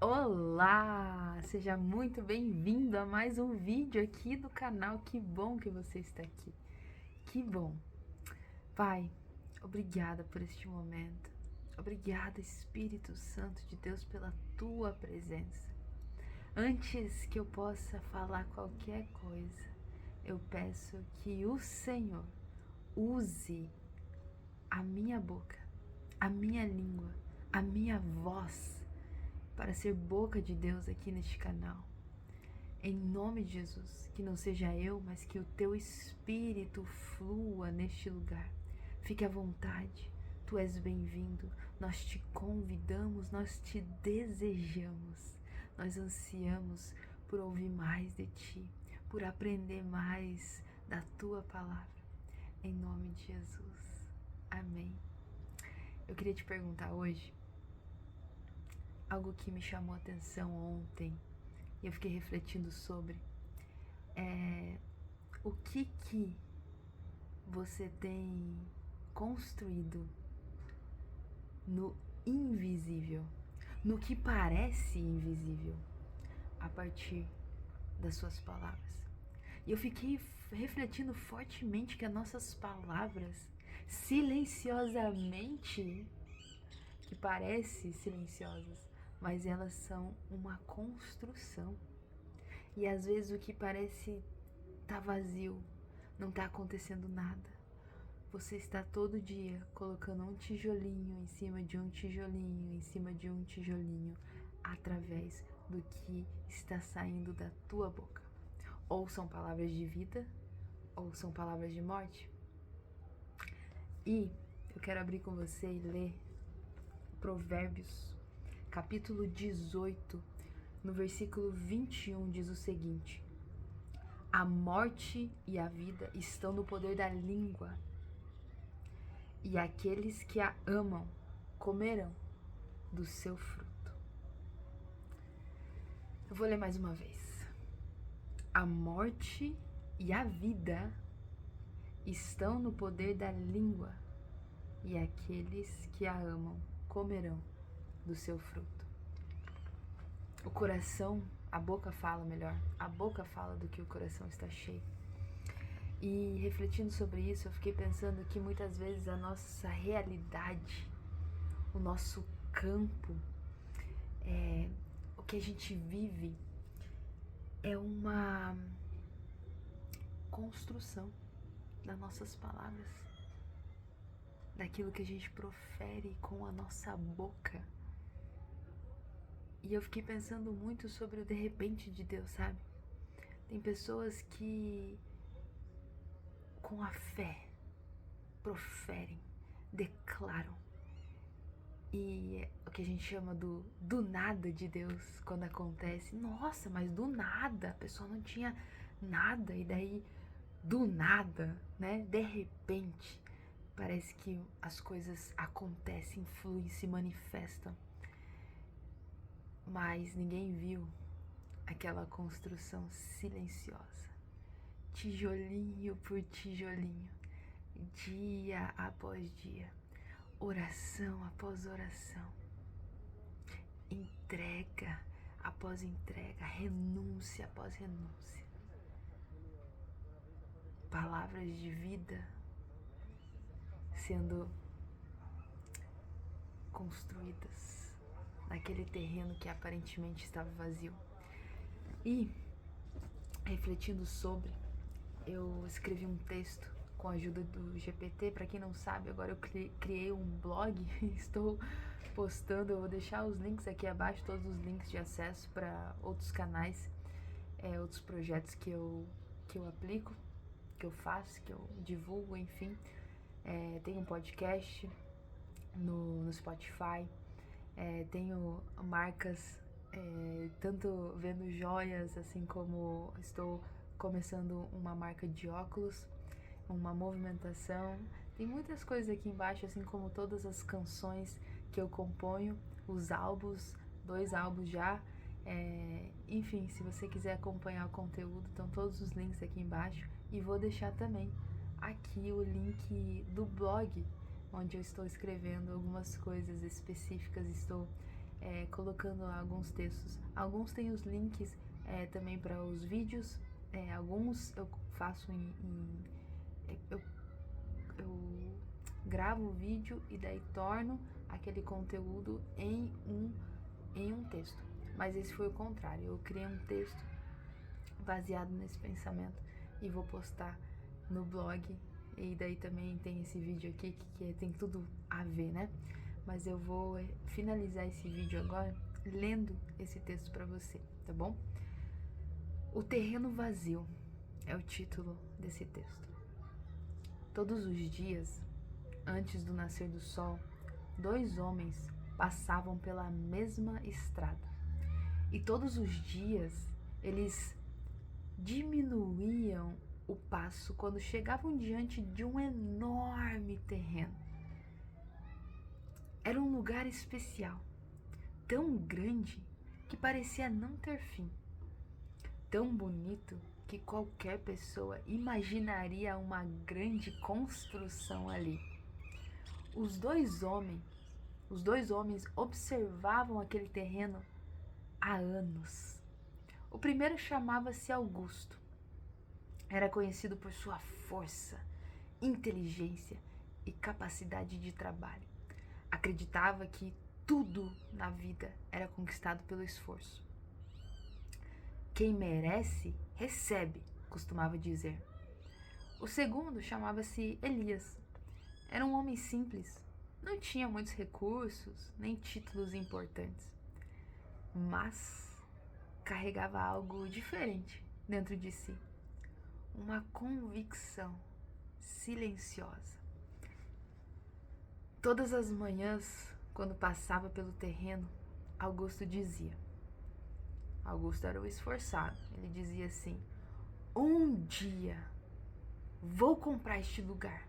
Olá! Seja muito bem-vindo a mais um vídeo aqui do canal. Que bom que você está aqui. Que bom. Pai, obrigada por este momento. Obrigada, Espírito Santo de Deus, pela tua presença. Antes que eu possa falar qualquer coisa, eu peço que o Senhor use a minha boca, a minha língua, a minha voz para ser boca de Deus aqui neste canal. Em nome de Jesus, que não seja eu, mas que o teu Espírito flua neste lugar. Fique à vontade, tu és bem-vindo. Nós te convidamos, nós te desejamos. Nós ansiamos por ouvir mais de ti, por aprender mais da tua palavra. Em nome de Jesus. Amém. Eu queria te perguntar hoje algo que me chamou a atenção ontem e eu fiquei refletindo sobre o que você tem construído no invisível, no que parece invisível, a partir das suas palavras. E eu fiquei refletindo fortemente que as nossas palavras, silenciosamente, que parecem silenciosas, mas elas são uma construção. E às vezes o que parece tá vazio, não tá acontecendo nada. Você está todo dia colocando um tijolinho em cima de um tijolinho, em cima de um tijolinho, através do que está saindo da tua boca. Ou são palavras de vida, ou são palavras de morte. E eu quero abrir com você e ler Provérbios, capítulo 18, no versículo 21, diz o seguinte: a morte e a vida estão no poder da língua, e aqueles que a amam comerão do seu fruto. Eu vou ler mais uma vez. A morte e a vida estão no poder da língua, e aqueles que a amam comerão do seu fruto. O coração, a boca fala melhor, a boca fala do que o coração está cheio. E refletindo sobre isso, eu fiquei pensando que muitas vezes a nossa realidade, o nosso campo, o que a gente vive é uma construção das nossas palavras, daquilo que a gente profere com a nossa boca. E eu fiquei pensando muito sobre o de repente de Deus, sabe? Tem pessoas que, com a fé, proferem, declaram. E o que a gente chama do nada de Deus, quando acontece. Nossa, mas do nada, a pessoa não tinha nada, e daí, do nada, né? De repente, parece que as coisas acontecem, fluem, se manifestam. Mas ninguém viu aquela construção silenciosa, tijolinho por tijolinho, dia após dia, oração após oração, entrega após entrega, renúncia após renúncia, palavras de vida sendo construídas naquele terreno que aparentemente estava vazio. E, refletindo sobre, eu escrevi um texto com a ajuda do GPT. Para quem não sabe, agora eu criei um blog e estou postando. Eu vou deixar os links aqui abaixo, todos os links de acesso para outros canais, outros projetos que eu aplico, que eu faço, que eu divulgo, enfim. Tem um podcast no Spotify, tenho marcas, tanto vendo joias, assim como estou começando uma marca de óculos, uma movimentação. Tem muitas coisas aqui embaixo, assim como todas as canções que eu componho, os álbuns, 2 álbuns já. Enfim, se você quiser acompanhar o conteúdo, estão todos os links aqui embaixo. E vou deixar também aqui o link do blog, onde eu estou escrevendo algumas coisas específicas, estou colocando alguns textos. Alguns têm os links também para os vídeos, alguns eu faço eu gravo o vídeo e daí torno aquele conteúdo em um texto. Mas esse foi o contrário, eu criei um texto baseado nesse pensamento e vou postar no blog. E daí também tem esse vídeo aqui que tem tudo a ver, né? Mas eu vou finalizar esse vídeo agora lendo esse texto para você, tá bom? O terreno vazio é o título desse texto. Todos os dias, antes do nascer do sol, 2 homens passavam pela mesma estrada. E todos os dias eles diminuíam o passo quando chegavam diante de um enorme terreno. Era um lugar especial, tão grande que parecia não ter fim, tão bonito que qualquer pessoa imaginaria uma grande construção ali. Os dois homens observavam aquele terreno há anos. O primeiro chamava-se Augusto. Era conhecido por sua força, inteligência e capacidade de trabalho. Acreditava que tudo na vida era conquistado pelo esforço. Quem merece, recebe, costumava dizer. O segundo chamava-se Elias. Era um homem simples, não tinha muitos recursos, nem títulos importantes, mas carregava algo diferente dentro de si, uma convicção silenciosa. Todas as manhãs, quando passava pelo terreno, Augusto dizia. Augusto era o esforçado. Ele dizia assim: um dia vou comprar este lugar.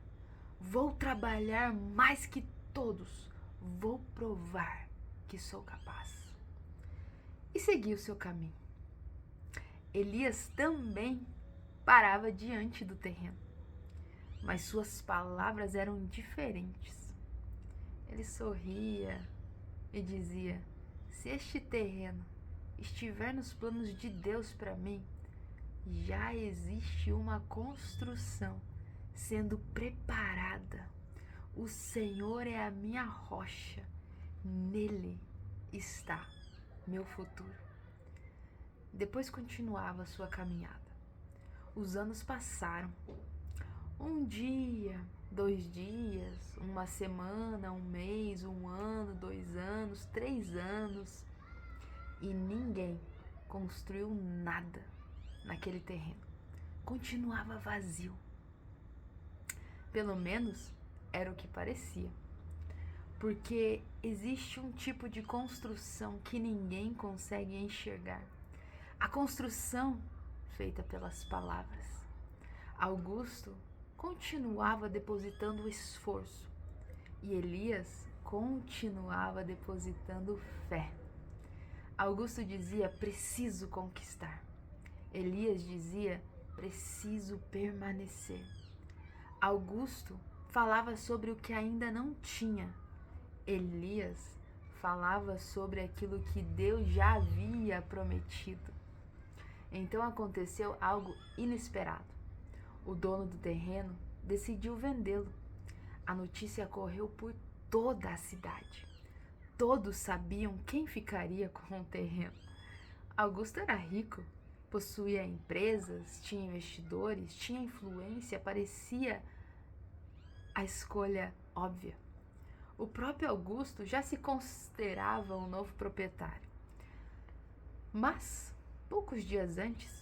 Vou trabalhar mais que todos. Vou provar que sou capaz. E seguia o seu caminho. Elias também parava diante do terreno, mas suas palavras eram diferentes. Ele sorria e dizia: se este terreno estiver nos planos de Deus para mim, já existe uma construção sendo preparada. O Senhor é a minha rocha, nele está meu futuro. Depois continuava a sua caminhada. Os anos passaram. Um dia, 2 dias, uma semana, um mês, 1 ano, 2 anos, 3 anos. E ninguém construiu nada naquele terreno. Continuava vazio. Pelo menos era o que parecia. Porque existe um tipo de construção que ninguém consegue enxergar. A construção feita pelas palavras. Augusto continuava depositando esforço e Elias continuava depositando fé. Augusto dizia: preciso conquistar. Elias dizia: preciso permanecer. Augusto falava sobre o que ainda não tinha. Elias falava sobre aquilo que Deus já havia prometido. Então aconteceu algo inesperado. O dono do terreno decidiu vendê-lo. A notícia correu por toda a cidade. Todos sabiam quem ficaria com o terreno. Augusto era rico, possuía empresas, tinha investidores, tinha influência, parecia a escolha óbvia. O próprio Augusto já se considerava um novo proprietário. Mas, poucos dias antes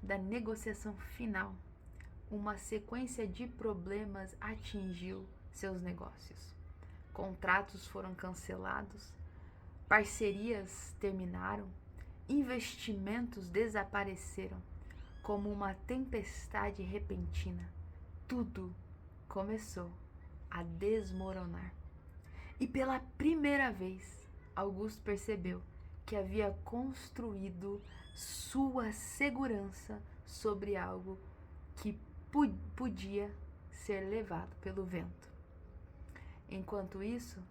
da negociação final, uma sequência de problemas atingiu seus negócios. Contratos foram cancelados, parcerias terminaram, investimentos desapareceram. Como uma tempestade repentina, tudo começou a desmoronar. E pela primeira vez, Augusto percebeu que havia construído sua segurança sobre algo que podia ser levado pelo vento. Enquanto isso,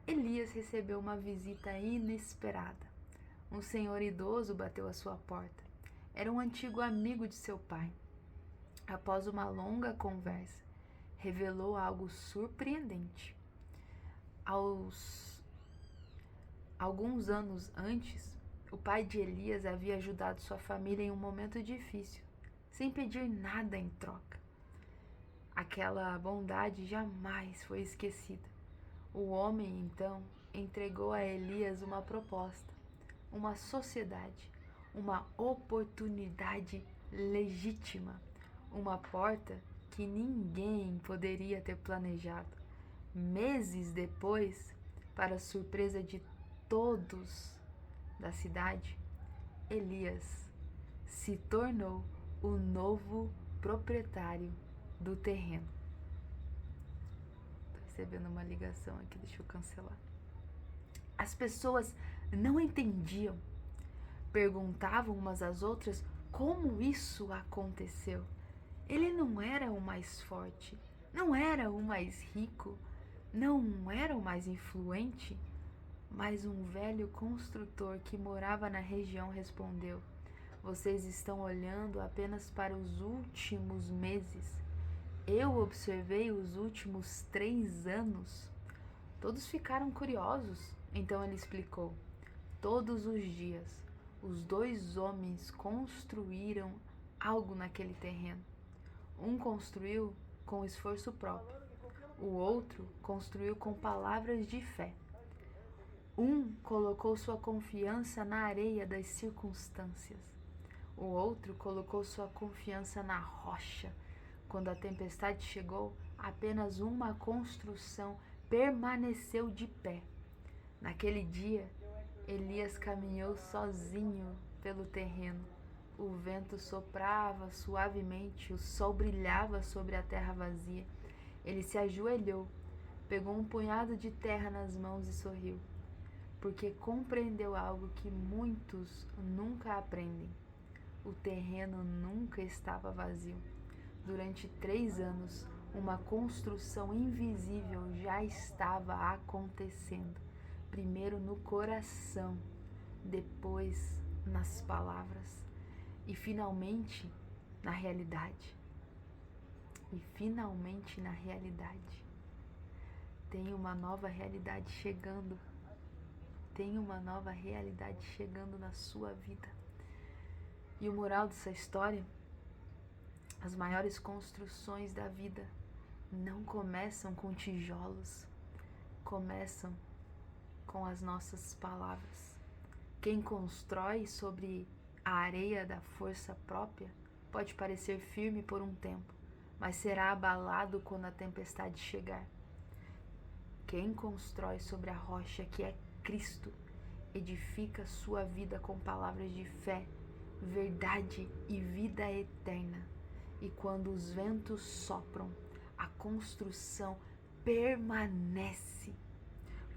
Elias recebeu uma visita inesperada. Um senhor idoso bateu à sua porta. Era um antigo amigo de seu pai. Após uma longa conversa, revelou algo surpreendente. Alguns anos antes, o pai de Elias havia ajudado sua família em um momento difícil, sem pedir nada em troca. Aquela bondade jamais foi esquecida. O homem, então, entregou a Elias uma proposta, uma sociedade, uma oportunidade legítima, uma porta que ninguém poderia ter planejado. Meses depois, para a surpresa de todos da cidade, Elias se tornou o novo proprietário do terreno. Estou recebendo uma ligação aqui, deixa eu cancelar. As pessoas não entendiam, perguntavam umas às outras como isso aconteceu. Ele não era o mais forte, não era o mais rico, não era o mais influente, mas um velho construtor que morava na região respondeu: vocês estão olhando apenas para os últimos meses. Eu observei os últimos 3 anos. Todos ficaram curiosos. Então ele explicou: todos os dias, os 2 homens construíram algo naquele terreno. Um construiu com esforço próprio, o outro construiu com palavras de fé. Um colocou sua confiança na areia das circunstâncias. O outro colocou sua confiança na rocha. Quando a tempestade chegou, apenas uma construção permaneceu de pé. Naquele dia, Elias caminhou sozinho pelo terreno. O vento soprava suavemente, o sol brilhava sobre a terra vazia. Ele se ajoelhou, pegou um punhado de terra nas mãos e sorriu, porque compreendeu algo que muitos nunca aprendem. O terreno nunca estava vazio. Durante 3 anos, uma construção invisível já estava acontecendo. Primeiro no coração, depois nas palavras e finalmente na realidade. Tem uma nova realidade chegando. Tem uma nova realidade chegando na sua vida. E o moral dessa história: as maiores construções da vida não começam com tijolos, começam com as nossas palavras. Quem constrói sobre a areia da força própria pode parecer firme por um tempo, mas será abalado quando a tempestade chegar. Quem constrói sobre a rocha que é Cristo edifica sua vida com palavras de fé, verdade e vida eterna. E quando os ventos sopram, a construção permanece,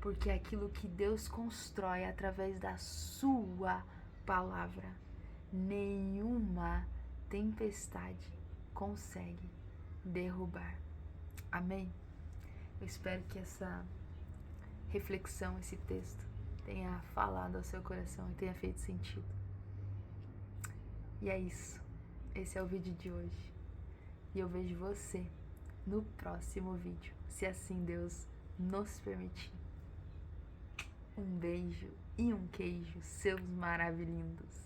porque é aquilo que Deus constrói através da sua palavra, nenhuma tempestade consegue derrubar. Amém? Eu espero que essa reflexão, esse texto, tenha falado ao seu coração e tenha feito sentido. E é isso. Esse é o vídeo de hoje. E eu vejo você no próximo vídeo, se assim Deus nos permitir. Um beijo e um queijo, seus maravilhindos.